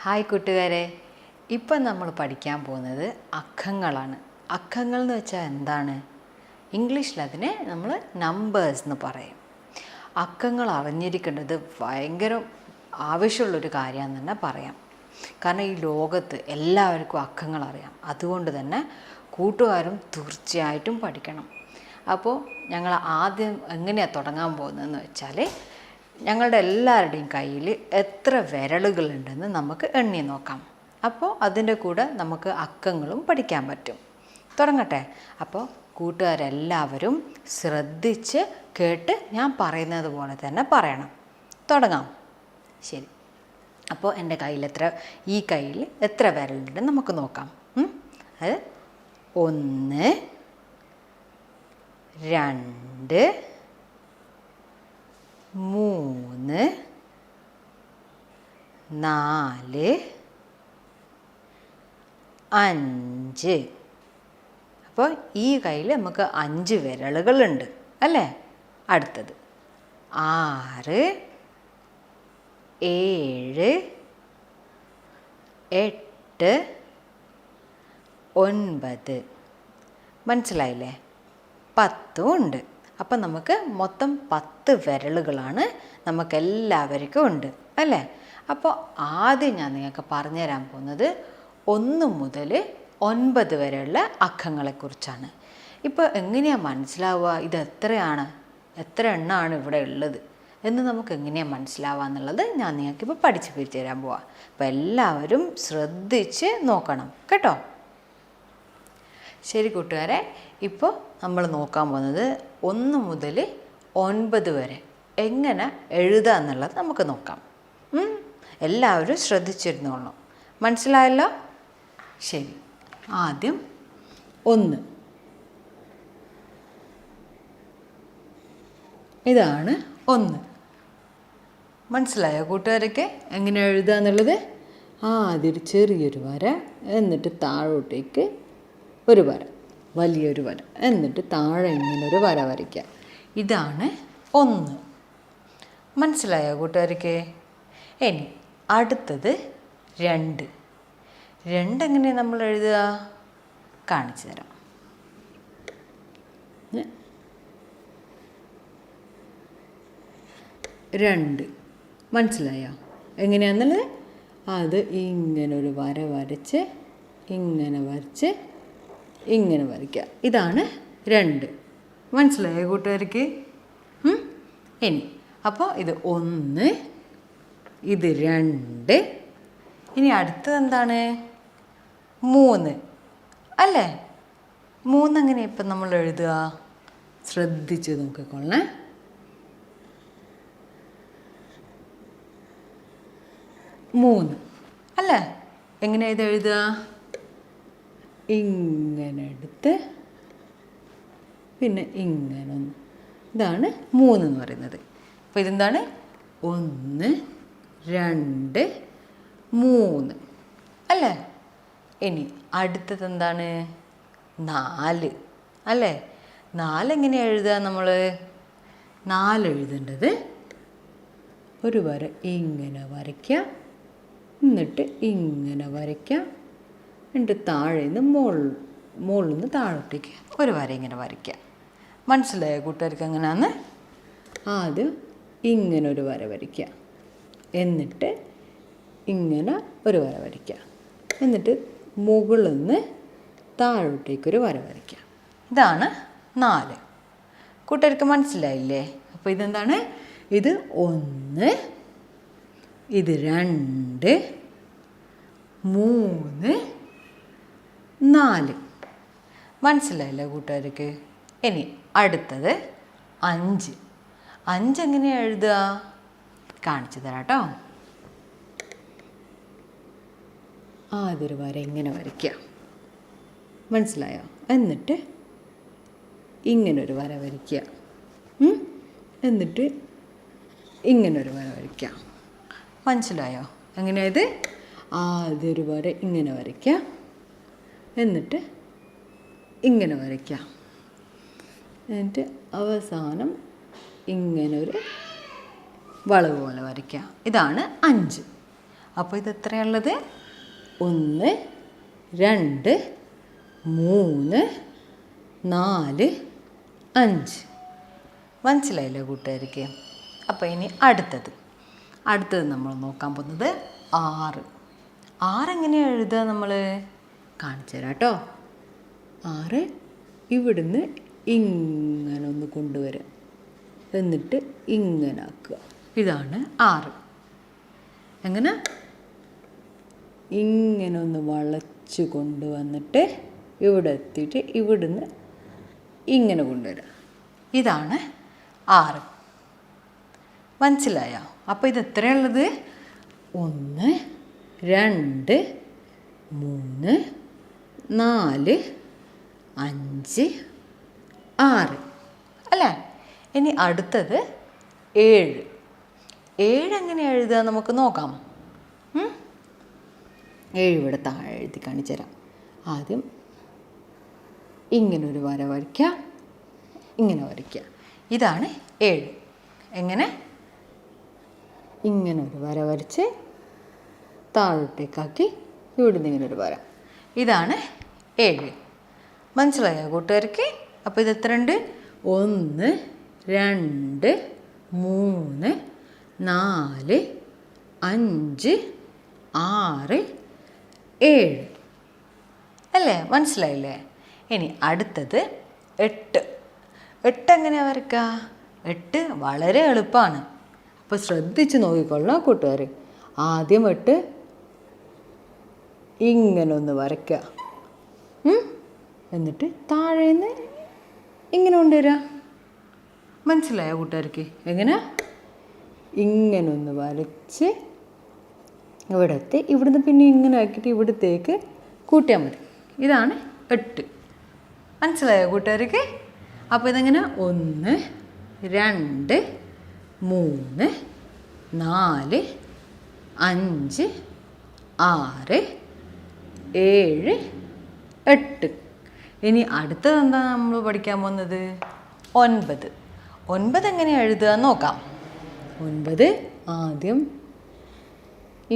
Hi കൂട്ടുകാരെ, ഇപ്പം നമ്മൾ പഠിക്കാൻ പോകുന്നത് അക്കങ്ങളാണ്. അക്കങ്ങൾ എന്ന് വെച്ചാൽ എന്താണ്? ഇംഗ്ലീഷിൽ അതിനെ നമ്മൾ നമ്പേഴ്സ് എന്ന് പറയും. അക്കങ്ങൾ അറിഞ്ഞിരിക്കേണ്ടത് ഭയങ്കര ആവശ്യമുള്ളൊരു കാര്യമാണെന്ന് തന്നെ പറയാം. കാരണം ഈ ലോകത്ത് എല്ലാവർക്കും അക്കങ്ങൾ അറിയാം. അതുകൊണ്ട് തന്നെ കൂട്ടുകാരും തീർച്ചയായിട്ടും പഠിക്കണം. അപ്പോൾ ഞങ്ങൾ ആദ്യം എങ്ങനെയാണ് തുടങ്ങാൻ പോകുന്നതെന്ന് വെച്ചാൽ, ഞങ്ങളുടെ എല്ലാവരുടെയും കയ്യിൽ എത്ര വിരലുകളുണ്ടെന്ന് നമുക്ക് എണ്ണി നോക്കാം. അപ്പോൾ അതിൻ്റെ കൂടെ നമുക്ക് അക്കങ്ങളും പഠിക്കാൻ പറ്റും. തുടങ്ങട്ടെ? അപ്പോൾ കൂട്ടുകാരെല്ലാവരും ശ്രദ്ധിച്ച് കേട്ട് ഞാൻ പറയുന്നത് പോലെ തന്നെ പറയണം. തുടങ്ങാം. ശരി. അപ്പോൾ എൻ്റെ ഈ കയ്യിൽ എത്ര വിരലുണ്ടെന്ന് നമുക്ക് നോക്കാം. അത് 1 2 3 4 5. അപ്പോൾ ഈ കയ്യിൽ നമുക്ക് 5 വിരലുകളുണ്ട് അല്ലേ? അടുത്തത് 6 7 8 9. മനസ്സിലായില്ലേ? 10 ഉണ്ട്. അപ്പം നമുക്ക് മൊത്തം 10 വിരലുകളാണ് നമുക്കെല്ലാവർക്കും ഉണ്ട് അല്ലേ? അപ്പോൾ ആദ്യം ഞാൻ നിങ്ങൾക്ക് പറഞ്ഞു തരാൻ പോകുന്നത് 1 മുതൽ 9 വരെയുള്ള അക്കങ്ങളെക്കുറിച്ചാണ്. ഇപ്പോൾ എങ്ങനെയാണ് മനസ്സിലാവുക ഇത് എത്ര എണ്ണമാണ് ഇവിടെ ഉള്ളത് എന്ന് നമുക്ക് എങ്ങനെയാണ് മനസ്സിലാവുക എന്നുള്ളത് ഞാൻ നിങ്ങൾക്കിപ്പോൾ പഠിച്ചു തരാൻ പോവാം. അപ്പോൾ എല്ലാവരും ശ്രദ്ധിച്ച് നോക്കണം കേട്ടോ. ശരി കൂട്ടുകാരെ, ഇപ്പോൾ നമ്മൾ നോക്കാൻ പോകുന്നത് 1 മുതൽ 9 വരെ എങ്ങനെ എഴുതുക എന്നുള്ളത് നമുക്ക് നോക്കാം. എല്ലാവരും ശ്രദ്ധിച്ചിരുന്നോളണം. മനസ്സിലായല്ലോ? ശരി. ആദ്യം 1. ഇതാണ് 1. മനസ്സിലായോ കൂട്ടുകാരൊക്കെ എങ്ങനെ എഴുതുക എന്നുള്ളത്? ആദ്യം ചെറിയൊരു വര, എന്നിട്ട് താഴോട്ടേക്ക് ഒരു വര, വലിയൊരു വര, എന്നിട്ട് താഴെ ഇങ്ങനൊരു വര വരയ്ക്കുക. ഇതാണ് 1. മനസ്സിലായോ കൂട്ടുകാർക്ക്? ഇനി അടുത്തത് 2. 2 എങ്ങനെയാണ് നമ്മൾ എഴുതുക? കാണിച്ചു തരാം. 2 മനസ്സിലായോ എങ്ങനെയാണെന്നുള്ളത്? അത് ഇങ്ങനൊരു വര വരച്ച് ഇങ്ങനെ വരച്ച് ഇങ്ങനെ വരയ്ക്കുക. ഇതാണ് 2. മനസ്സിലായോ കൂട്ടുകാർക്ക്? ഇനി അപ്പോൾ ഇത് 1, ഇത് 2. ഇനി അടുത്തത് എന്താണ്? 3 അല്ലേ? 3 എങ്ങനെ ഇപ്പം നമ്മൾ എഴുതുക? ശ്രദ്ധിച്ച് നോക്കിക്കൊള്ളേ. 3 അല്ലേ? എങ്ങനെയാണ് ഇത് എഴുതുക? ഇങ്ങനെ എടുത്ത് പിന്നെ ഇങ്ങനെ ഒന്ന്. ഇതാണ് 3 എന്ന് പറയുന്നത്. അപ്പോൾ ഇതെന്താണ്? 1 2 3 അല്ലേ? ഇനി അടുത്തത് എന്താണ്? 4 അല്ലേ? 4 എങ്ങനെയാണ് എഴുതുക നമ്മൾ? 4 എഴുതേണ്ടത് ഒരു വര ഇങ്ങനെ വരയ്ക്കുക, എന്നിട്ട് ഇങ്ങനെ വരയ്ക്കുക, എന്നിട്ട് താഴെ നിന്ന് മുകളിൽ നിന്ന് താഴോട്ടേക്ക് ഒരു വര ഇങ്ങനെ വരയ്ക്കുക. മനസ്സിലായോ കൂട്ടുകാർക്ക് എങ്ങനെയാണെന്ന്? ആദ്യം ഇങ്ങനെ ഒരു വര വരയ്ക്കുക, എന്നിട്ട് ഇങ്ങനെ ഒരു വര വരയ്ക്കുക, എന്നിട്ട് മുകളിൽ നിന്ന് താഴോട്ടേക്കൊരു വര വരയ്ക്കുക. ഇതാണ് 4. കൂട്ടുകാർക്ക് മനസ്സിലായില്ലേ? അപ്പോൾ ഇതെന്താണ്? ഇത് 1, ഇത് 2 3 4. മനസ്സിലായില്ലേ കൂട്ടുകാർക്ക്? ഇനി അടുത്തത് 5. 5 എങ്ങനെയാണ് എഴുതുക? കാണിച്ചു തരാം കേട്ടോ. ആദ്യൊരു വര ഇങ്ങനെ വരയ്ക്കുക. മനസ്സിലായോ? എന്നിട്ട് ഇങ്ങനൊരു വര വരയ്ക്കുക, എന്നിട്ട് ഇങ്ങനൊരു വര വരയ്ക്കുക. മനസ്സിലായോ എങ്ങനെയത്? ആദ്യൊരു വര ഇങ്ങനെ വരയ്ക്കുക, എന്നിട്ട് ഇങ്ങനെ വരയ്ക്കുക, എന്നിട്ട് അവസാനം ഇങ്ങനൊരു വളവ് പോലെ വരയ്ക്കുക. ഇതാണ് 5. അപ്പോൾ ഇത് എത്രയുള്ളത്? 1 2 3 4 5. മനസ്സിലായില്ലേ കൂട്ടുകാർക്ക്? അപ്പോൾ ഇനി അടുത്തത് നമ്മൾ നോക്കാൻ പോകുന്നത് 6. 6 എങ്ങനെയാണ് എഴുതുക? നമ്മൾ കാണിച്ചു തരാം കേട്ടോ. 6 ഇവിടുന്ന് ഇങ്ങനെ ഒന്ന് കൊണ്ടുവരാം, എന്നിട്ട് ഇങ്ങനെ ആക്കുക. ഇതാണ് 6. എങ്ങനെ? ഇങ്ങനെ ഒന്ന് വളച്ച് കൊണ്ടുവന്നിട്ട് ഇവിടെ എത്തിയിട്ട് ഇവിടുന്ന് ഇങ്ങനെ കൊണ്ടുവരാം. ഇതാണ് 6. മനസ്സിലായോ? അപ്പോൾ ഇത് എത്രയുള്ളത്? 1 2 3 4 5 6 അല്ലേ? ഇനി അടുത്തത് 7. 7 എങ്ങനെ എഴുതുക നമുക്ക് നോക്കാം. 7 ഇവിടെ താഴെ എഴുതി കാണിച്ചു തരാം. ആദ്യം ഇങ്ങനൊരു വര വരയ്ക്കുക, ഇങ്ങനെ വരയ്ക്കുക. ഇതാണ് 7. എങ്ങനെ? ഇങ്ങനൊരു വര വരച്ച് താഴോട്ടേക്കാക്കി ഇവിടുന്ന് ഇങ്ങനൊരു വര. ഇതാണ് 7. മനസ്സിലായോ കൂട്ടുകാർക്ക്? അപ്പോൾ ഇത് എത്ര ഉണ്ട്? 1 2 3 4 5 6 7 അല്ലേ? മനസ്സിലായില്ലേ? ഇനി അടുത്തത് 8. 8 എങ്ങനെയാണ് വരയ്ക്കുക? 8 വളരെ എളുപ്പമാണ്. അപ്പോൾ ശ്രദ്ധിച്ച് നോക്കിക്കൊള്ളാം കൂട്ടുകാർ. ആദ്യം 8 ഇങ്ങനെ ഒന്ന് വരയ്ക്കുക, എന്നിട്ട് താഴേന്ന് ഇങ്ങനെ കൊണ്ടുവരിക. മനസ്സിലായോ കൂട്ടുകാർക്ക്? എങ്ങനെ? ഇങ്ങനെ ഒന്ന് വരച്ച് ഇവിടത്തെ ഇവിടുന്ന് പിന്നെ ഇങ്ങനെ ആക്കിയിട്ട് ഇവിടത്തേക്ക് കൂട്ടിയാൽ മതി. ഇതാണ് 8. മനസ്സിലായോ കൂട്ടുകാർക്ക്? അപ്പോൾ ഇതെങ്ങനെ? 1 2 3 4 5 6 7 8. ഇനി അടുത്തത് എന്താ നമ്മൾ പഠിക്കാൻ പോകുന്നത്? 9. 9 എങ്ങനെയാണ് എഴുതുക നോക്കാം. 9 ആദ്യം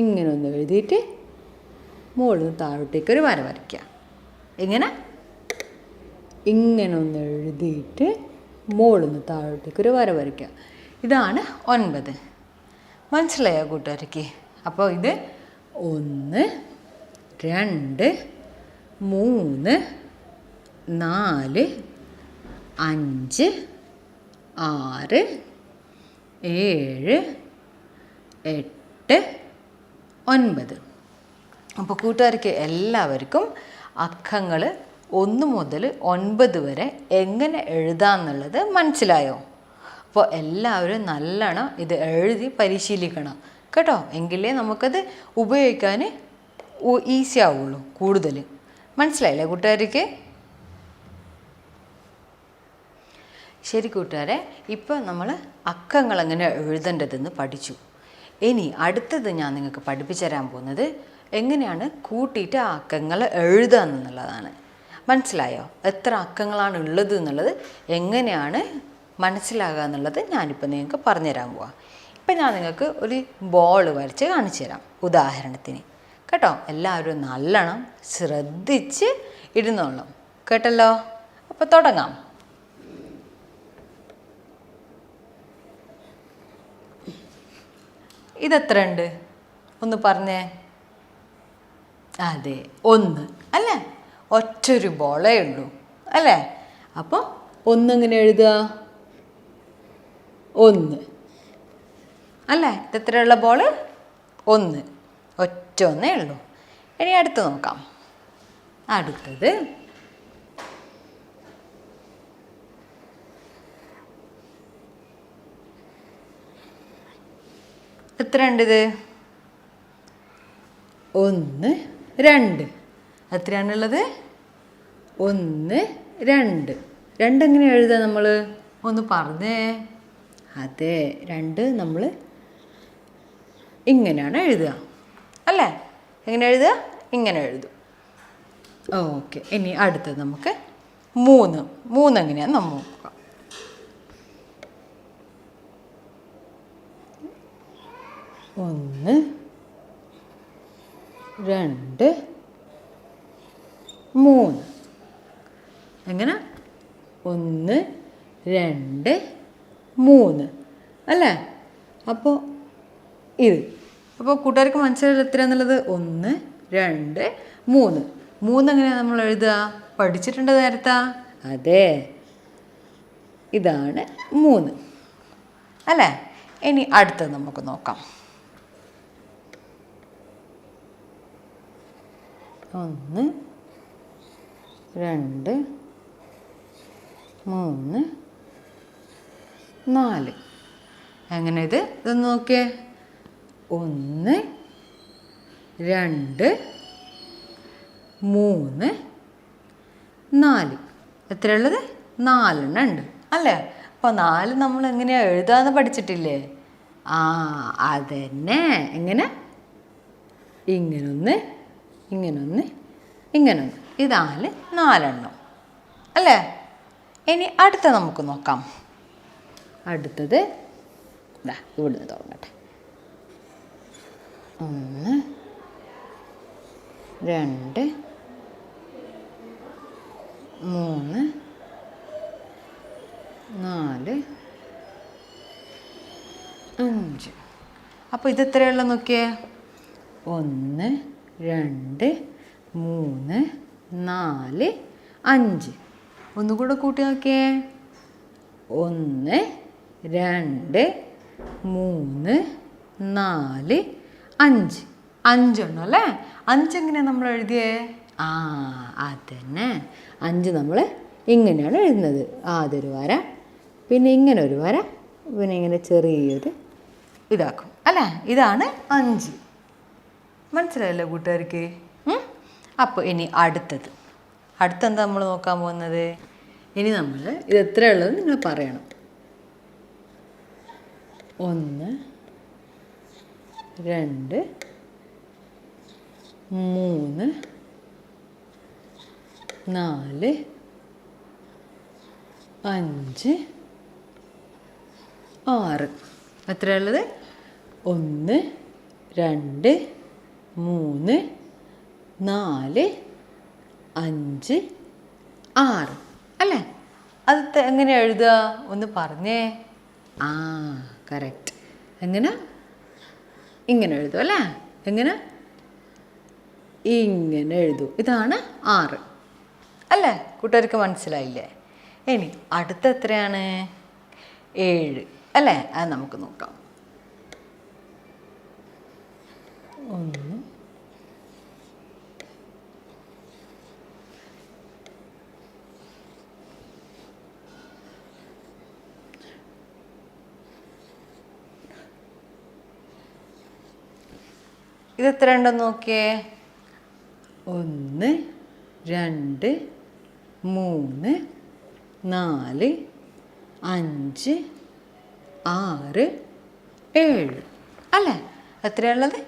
ഇങ്ങനെ ഒന്ന് എഴുതിയിട്ട് മുകളിൽ നിന്ന് താഴോട്ടേക്ക് ഒരു വര വരയ്ക്കുക. എങ്ങനെ? ഇങ്ങനെ ഒന്ന് എഴുതിയിട്ട് മുകളിൽ നിന്ന് താഴോട്ടേക്ക് ഒരു വര വരയ്ക്കുക. ഇതാണ് 9. മനസ്സിലായോ കൂട്ടുകാർക്ക്? അപ്പോൾ ഇത് 1 2 3 4 5 6 7 8 9. അപ്പോൾ കൂട്ടുകാർക്ക് എല്ലാവർക്കും അക്കങ്ങൾ 1 മുതൽ 9 വരെ എങ്ങനെ എഴുതാമെന്നുള്ളത് മനസ്സിലായോ? അപ്പോൾ എല്ലാവരും നല്ലോണം ഇത് എഴുതി പരിശീലിക്കണം കേട്ടോ. എങ്കിലേ നമുക്കത് ഉപയോഗിക്കാൻ ഈസി ആവുള്ളൂ കൂടുതൽ. മനസ്സിലായില്ലേ കൂട്ടുകാർക്ക്? ശരി കൂട്ടുകാരെ, ഇപ്പോൾ നമ്മൾ അക്കങ്ങൾ എങ്ങനെ എഴുതേണ്ടതെന്ന് പഠിച്ചു. ഇനി അടുത്തത് ഞാൻ നിങ്ങൾക്ക് പഠിപ്പിച്ചു തരാൻ പോകുന്നത് എങ്ങനെയാണ് കൂട്ടിയിട്ട് ആ അക്കങ്ങൾ എഴുതുക എന്നുള്ളതാണ്. മനസ്സിലായോ? എത്ര അക്കങ്ങളാണ് ഉള്ളത് എന്നുള്ളത് എങ്ങനെയാണ് മനസ്സിലാകുക എന്നുള്ളത് ഞാനിപ്പോൾ നിങ്ങൾക്ക് പറഞ്ഞുതരാൻ പോവാം. ഇപ്പം ഞാൻ നിങ്ങൾക്ക് ഒരു ബോൾ വരച്ച് കാണിച്ചു തരാം ഉദാഹരണത്തിന് കേട്ടോ. എല്ലാവരും നല്ലോണം ശ്രദ്ധിച്ച് ഇരുന്നോളാം കേട്ടല്ലോ. അപ്പോൾ തുടങ്ങാം. ഇതെത്ര ഉണ്ട് ഒന്ന് പറഞ്ഞേ. അതെ, 1 അല്ലേ? ഒറ്റൊരു ബോളേ ഉള്ളൂ അല്ലേ? അപ്പോൾ 1 എങ്ങനെ എഴുതുക? 1 അല്ലേ? ഇതെത്രയുള്ള ബോള്? 1. ഒറ്റ ഒന്നേ ഉള്ളൂ. ഇനി അടുത്ത് നോക്കാം. അടുത്തത് എത്ര ഉണ്ട്? ഇത് 1 2. എത്രയാണുള്ളത്? 1 2. 2 എങ്ങനെ എഴുതുക നമ്മൾ? ഒന്ന് പറഞ്ഞേ. അതെ, 2 നമ്മൾ ഇങ്ങനെയാണ് എഴുതുക അല്ലേ? എങ്ങനെ എഴുതുക? ഇങ്ങനെ എഴുതും. ഓക്കെ. ഇനി അടുത്തത് നമുക്ക് 3 എങ്ങനെയാണെന്ന് നമ്മൾ നോക്കാം. 1 2 3. എങ്ങനെ? 1 2 3 അല്ലേ? അപ്പോൾ ഇത് അപ്പോൾ കൂട്ടുകാർക്ക് മനസ്സിലായത് എത്രയാണെന്നുള്ളത്? 1 2 3. 3 എങ്ങനെയാണ് നമ്മൾ എഴുതുക? പഠിച്ചിട്ടുണ്ട് നേരത്തെ. അതെ, ഇതാണ് 3 അല്ലേ? ഇനി അടുത്തത് നമുക്ക് നോക്കാം. 1 2 3 4. എങ്ങനെ ഇതൊന്ന് നോക്കിയേ. 1 2 3 4. എത്രയുള്ളത്? 4 എണ്ണം ഉണ്ട് അല്ലേ? അപ്പോൾ 4 നമ്മൾ എങ്ങനെയാണ് എഴുതാന്ന് പഠിച്ചിട്ടില്ലേ? അതന്നെ. എങ്ങനെ? ഇങ്ങനൊന്ന് ഇങ്ങനൊന്ന് ഇങ്ങനൊന്ന്. ഇതാണ് 4 എണ്ണം അല്ലേ? ഇനി അടുത്ത നമുക്ക് നോക്കാം. അടുത്തത് ഇവിടുന്ന് തുടങ്ങട്ടെ. 1 2 3 4 5. അപ്പോൾ ഇത് എത്രയുള്ള നോക്കിയേ? 1 2 3 4 5. ഒന്നുകൂടെ കൂട്ടി നോക്കിയേ. 1 2 3 4 5. 5 എണ്ണം അല്ലേ? 5 എങ്ങനെയാണ് നമ്മൾ എഴുതിയേ? അതന്നെ. 5 നമ്മൾ ഇങ്ങനെയാണ് എഴുതുന്നത്. ആദ്യൊരു വര, പിന്നെ ഇങ്ങനെ ഒരു വര, പിന്നെ ഇങ്ങനെ ചെറിയൊരു ഇതാക്കും അല്ലേ? ഇതാണ് 5. മനസ്സിലായല്ലോ കൂട്ടുകാർക്ക്? അപ്പോൾ ഇനി അടുത്തെന്താ നമ്മൾ നോക്കാൻ പോകുന്നത്? ഇനി നമ്മൾ ഇത് എത്രയുള്ളത് നിങ്ങൾ പറയണം. 1 2 3 4 5 6. എത്രയുള്ളത്? 1 2 3 4 5 6 അല്ലേ? അത് എങ്ങനെ എഴുതുക? ഒന്ന് പറഞ്ഞേ. കറക്റ്റ്. എങ്ങനെ? ഇങ്ങനെ എഴുതും അല്ലേ? എങ്ങനെ? ഇങ്ങനെ എഴുതും. ഇതാണ് 6 അല്ലേ? കൂട്ടുകാർക്ക് മനസ്സിലായില്ലേ? ഇനി അടുത്ത എത്രയാണ്? 7 അല്ലേ? അത് നമുക്ക് നോക്കാം. 1 ഇതെത്ര ഉണ്ടെന്ന് നോക്കിയേ. 1 2 3 4 5 6 7 അല്ലേ? എത്രയുള്ളത്?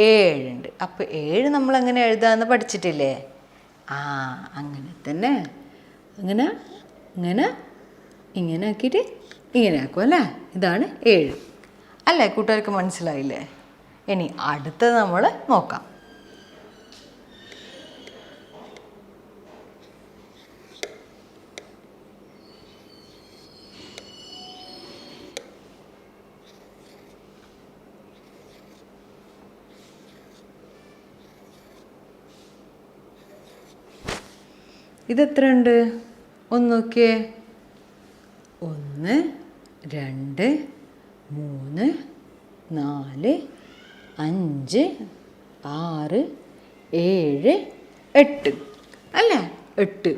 7 ഉണ്ട്. അപ്പോൾ 7 നമ്മൾ എങ്ങനെ എഴുതാമെന്ന് പഠിച്ചിട്ടില്ലേ? അങ്ങനെ തന്നെ. അങ്ങനെ ഇങ്ങനെ ഇങ്ങനെ ആക്കിയിട്ട് ഇങ്ങനെ ആക്കും അല്ലേ? ഇതാണ് 7 അല്ലേ? കൂട്ടുകാർക്ക് മനസ്സിലായില്ലേ? ഇനി അടുത്തത് നമ്മൾ നോക്കാം. ഇതെത്ര ഉണ്ട്? ഒന്ന് നോക്കിയേ. 1 2 3 4 5 6 7 8 അല്ലേ? 8.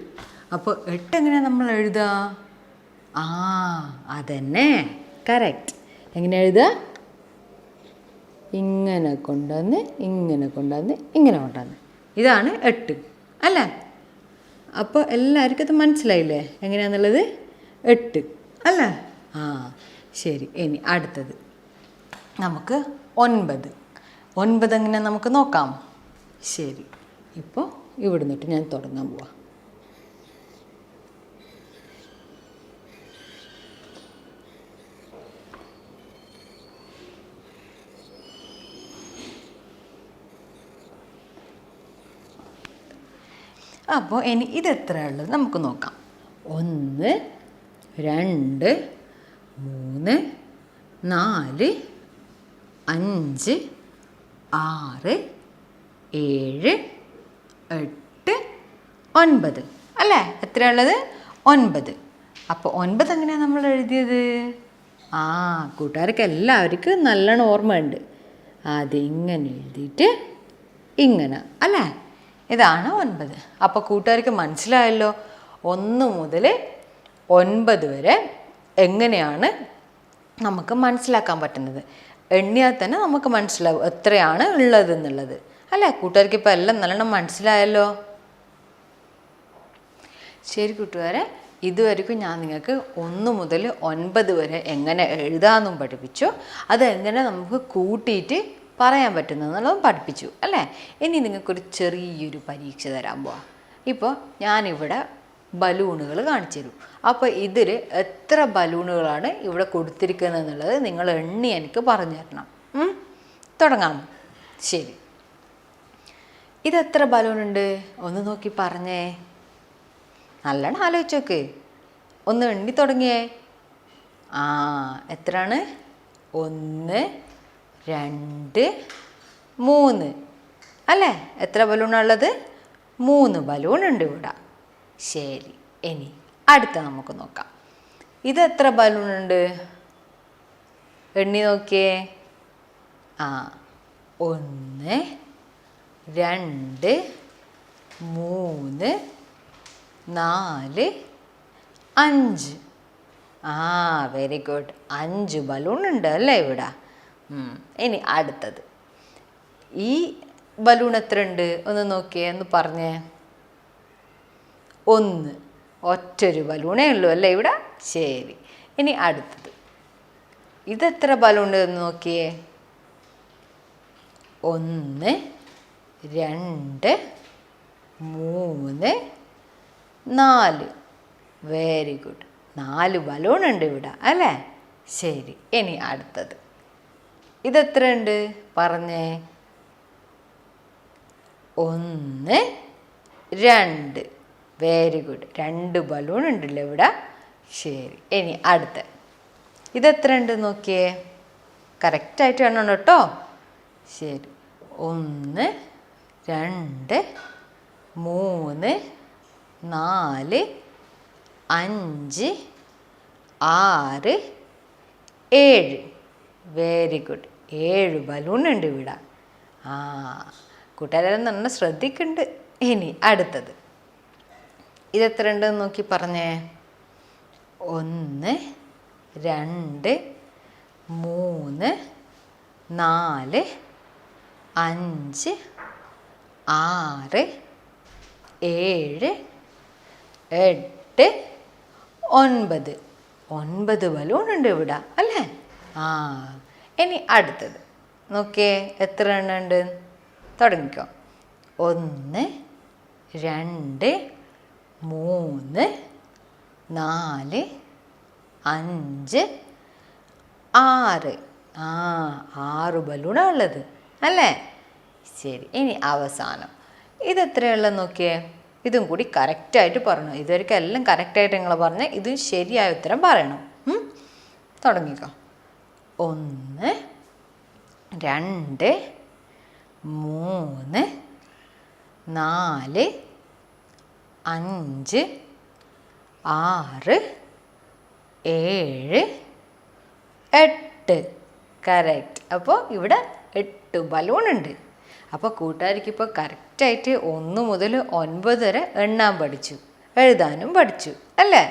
അപ്പോൾ 8 എങ്ങനെയാണ് നമ്മൾ എഴുതുക? അതന്നെ, കറക്റ്റ്. എങ്ങനെ എഴുതുക? ഇങ്ങനെ കൊണ്ടുവന്ന് ഇങ്ങനെ കൊണ്ടുവന്ന് ഇങ്ങനെ കൊണ്ടുവന്ന്. ഇതാണ് 8 അല്ലേ? അപ്പോൾ എല്ലാവർക്കും അത് മനസ്സിലായില്ലേ എങ്ങനെയാണെന്നുള്ളത്? 8 അല്ലേ? ശരി. ഇനി അടുത്തത് നമുക്ക് 9. 9 എങ്ങനെ നമുക്ക് നോക്കാം. ശരി. ഇപ്പോൾ ഇവിടെ നിന്നിട്ട് ഞാൻ തുടങ്ങാൻ പോവാം. അപ്പോൾ ഇനി ഇതെത്രയുള്ളത് നമുക്ക് നോക്കാം. 1 2 3 4 5 6 7 8 9 അല്ലേ? എത്രയുള്ളത്? 9. അപ്പോൾ 9 എങ്ങനെയാണ് നമ്മൾ എഴുതിയത്? കൂട്ടുകാർക്ക് എല്ലാവർക്കും നല്ലോണം ഓർമ്മയുണ്ട്. അതിങ്ങനെ എഴുതിയിട്ട് ഇങ്ങനെ അല്ലേ? ഇതാണ് 9. അപ്പോൾ കൂട്ടുകാർക്ക് മനസ്സിലായല്ലോ 1 മുതൽ 9 വരെ എങ്ങനെയാണ് നമുക്ക് മനസ്സിലാക്കാൻ പറ്റുന്നത്. എണ്ണിയാൽ തന്നെ നമുക്ക് മനസ്സിലാവും എത്രയാണ് ഉള്ളത് എന്നുള്ളത് അല്ലേ? കൂട്ടുകാർക്ക് ഇപ്പോൾ എല്ലാം നല്ലോണം മനസ്സിലായല്ലോ. ശരി കൂട്ടുകാരെ, ഇതുവരെക്കും ഞാൻ നിങ്ങൾക്ക് 1 മുതൽ 9 വരെ എങ്ങനെ എഴുതാമെന്നും പഠിപ്പിച്ചു. അതെങ്ങനെ നമുക്ക് കൂട്ടിയിട്ട് പറയാൻ പറ്റുന്നതെന്നുള്ളതും പഠിപ്പിച്ചു അല്ലേ? ഇനി നിങ്ങൾക്കൊരു ചെറിയൊരു പരീക്ഷ തരാൻ പോവാം. ഇപ്പോൾ ഞാനിവിടെ ബലൂണുകൾ കാണിച്ചു തരും. അപ്പോൾ ഇതിൽ എത്ര ബലൂണുകളാണ് ഇവിടെ കൊടുത്തിരിക്കുന്നത് എന്നുള്ളത് നിങ്ങൾ എണ്ണി എനിക്ക് പറഞ്ഞു തരണം. തുടങ്ങാം. ശരി, ഇതെത്ര ബലൂണുണ്ട് ഒന്ന് നോക്കി പറഞ്ഞേ. നല്ലോണം ആലോചിച്ച് നോക്ക്. ഒന്ന് എണ്ണി തുടങ്ങിയേ. എത്രയാണ്? 1 2 3 അല്ലേ? എത്ര ബലൂണുള്ളത്? 3 ബലൂണുണ്ട് ഇവിടെ. ശരി, ഇനി അടുത്ത നമുക്ക് നോക്കാം. ഇതെത്ര ബലൂണുണ്ട്? എണ്ണി നോക്കിയേ. 1 2 3 4 5. Very good. 5 ബലൂണുണ്ട് അല്ലേ ഇവിടെ? ഇനി അടുത്തത്. ഈ ബലൂൺ എത്ര ഉണ്ട് ഒന്ന് നോക്കിയേ, ഒന്ന് പറഞ്ഞേ. 1. ഒറ്റൊരു ബലൂണേ ഉള്ളൂ അല്ലേ ഇവിടെ? ശരി, ഇനി അടുത്തത്. ഇതെത്ര ബലൂൺ എന്ന് നോക്കിയേ. 1 2 3 4. Very good. 4 ബലൂൺ ഉണ്ട് ഇവിടെ അല്ലേ? ശരി, ഇനി അടുത്തത്. ഇതെത്ര ഉണ്ട് പറഞ്ഞേ. 1 2. Very good. 2 ബലൂൺ ഉണ്ടല്ലോ ഇവിടെ. ശരി, ഇനി അടുത്ത. ഇതെത്ര ഉണ്ട് നോക്കിയേ. കറക്റ്റായിട്ട് വേണം കേട്ടോ. ശരി, 1 2 3 4 5 6 7. Very good. 7 ബലൂൺ ഉണ്ട് ഇവിടെ. കൂട്ടുകാരെല്ലാം നന്ന ശ്രദ്ധിക്കുന്നുണ്ട്. ഇനി അടുത്തത്. ഇതെത്ര ഉണ്ടെന്ന് നോക്കി പറഞ്ഞേ. 1 2 3 4 5 6 7 8 9. 9 ബലൂൺ ഉണ്ട് ഇവിടെ അല്ലേ? ഇനി അടുത്തത് നോക്കിയേ. എത്ര എണ്ണം ഉണ്ട്? തുടങ്ങിക്കോ. 1 2 3 4 5 6. 6 ബലൂണാണ് ഉള്ളത് അല്ലേ? ശരി, ഇനി അവസാനം. ഇതെത്രയുള്ളത് നോക്കിയേ. ഇതും കൂടി കറക്റ്റായിട്ട് പറഞ്ഞു. ഇതുവരെയ്ക്കും എല്ലാം കറക്റ്റായിട്ട് നിങ്ങൾ പറഞ്ഞ് ഇതും ശരിയായ ഉത്തരം പറയണം. തുടങ്ങിക്കോ. 1 2 3 4 5 6 7 8. കറക്റ്റ്. അപ്പോൾ ഇവിടെ 8 ബലൂൺ ഉണ്ട്. അപ്പോൾ കൂട്ടുകാർക്ക് ഇപ്പോൾ കറക്റ്റായിട്ട് 1 മുതൽ 9 വരെ എണ്ണാൻ പഠിച്ചു, എഴുതാനും പഠിച്ചു അല്ലേ?